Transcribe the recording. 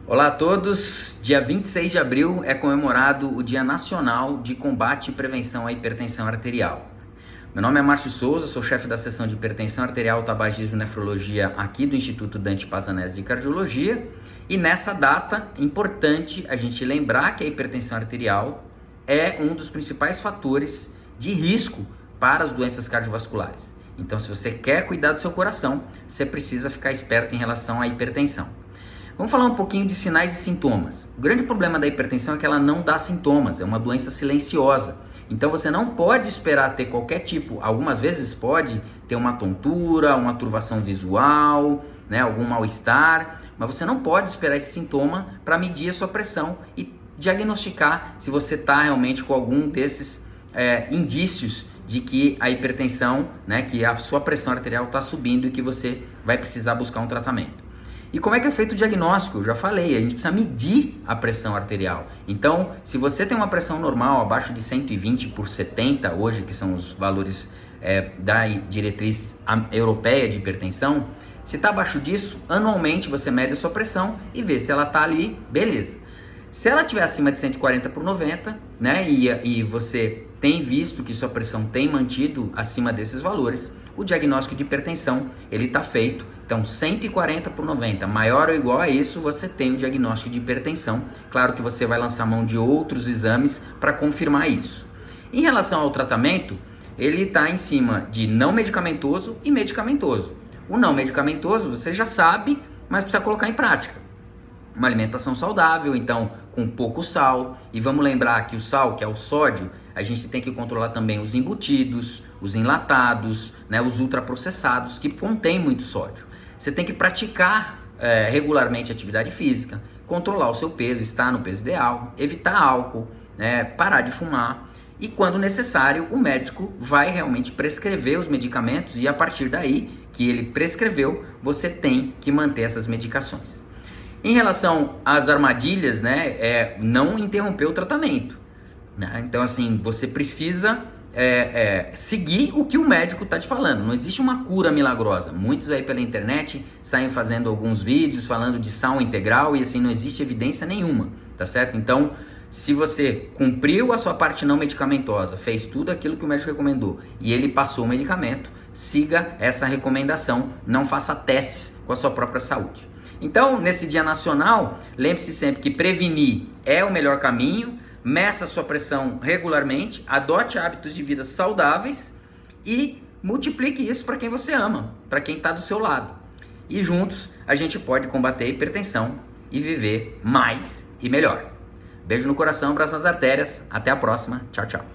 Olá a todos, dia 26 de abril é comemorado o Dia Nacional de Combate e Prevenção à Hipertensão Arterial. Meu nome é Márcio Souza, sou chefe da seção de hipertensão arterial, tabagismo e nefrologia aqui do Instituto Dante Pazanese de Cardiologia. E nessa data, é importante a gente lembrar que a hipertensão arterial é um dos principais fatores de risco para as doenças cardiovasculares. Então, se você quer cuidar do seu coração, você precisa ficar esperto em relação à hipertensão. Vamos falar um pouquinho de sinais e sintomas. O grande problema da hipertensão é que ela não dá sintomas, é uma doença silenciosa. Então você não pode esperar ter qualquer tipo, algumas vezes pode ter uma tontura, uma turvação visual, algum mal-estar, mas você não pode esperar esse sintoma para medir a sua pressão e diagnosticar se você está realmente com algum desses indícios de que a hipertensão, que a sua pressão arterial está subindo e que você vai precisar buscar um tratamento. E como é que é feito o diagnóstico? Eu já falei, a gente precisa medir a pressão arterial. Então, se você tem uma pressão normal abaixo de 120/70, hoje que são os valores da diretriz europeia de hipertensão, se está abaixo disso, anualmente você mede a sua pressão e vê se ela está ali, beleza. Se ela estiver acima de 140/90, e você tem visto que sua pressão tem mantido acima desses valores, o diagnóstico de hipertensão ele está feito. Então 140/90, maior ou igual a isso, você tem o diagnóstico de hipertensão. Claro que você vai lançar mão de outros exames para confirmar isso. Em relação ao tratamento, ele está em cima de não medicamentoso e medicamentoso. O não medicamentoso você já sabe, mas precisa colocar em prática. Uma alimentação saudável, então com pouco sal, e vamos lembrar que o sal, que é o sódio, a gente tem que controlar também os embutidos, os enlatados, os ultraprocessados que contêm muito sódio. Você tem que praticar regularmente atividade física, controlar o seu peso, estar no peso ideal, evitar álcool, parar de fumar, e quando necessário o médico vai realmente prescrever os medicamentos, e a partir daí que ele prescreveu, você tem que manter essas medicações. Em relação às armadilhas, não interromper o tratamento. Então, assim, você precisa seguir o que o médico está te falando. Não existe uma cura milagrosa. Muitos aí pela internet saem fazendo alguns vídeos falando de sal integral e assim não existe evidência nenhuma, tá certo? Então, se você cumpriu a sua parte não medicamentosa, fez tudo aquilo que o médico recomendou e ele passou o medicamento, siga essa recomendação, não faça testes com a sua própria saúde. Então, nesse dia nacional, lembre-se sempre que prevenir é o melhor caminho. Meça a sua pressão regularmente, adote hábitos de vida saudáveis e multiplique isso para quem você ama, para quem está do seu lado. E juntos a gente pode combater a hipertensão e viver mais e melhor. Beijo no coração, abraço nas artérias. Até a próxima. Tchau, tchau.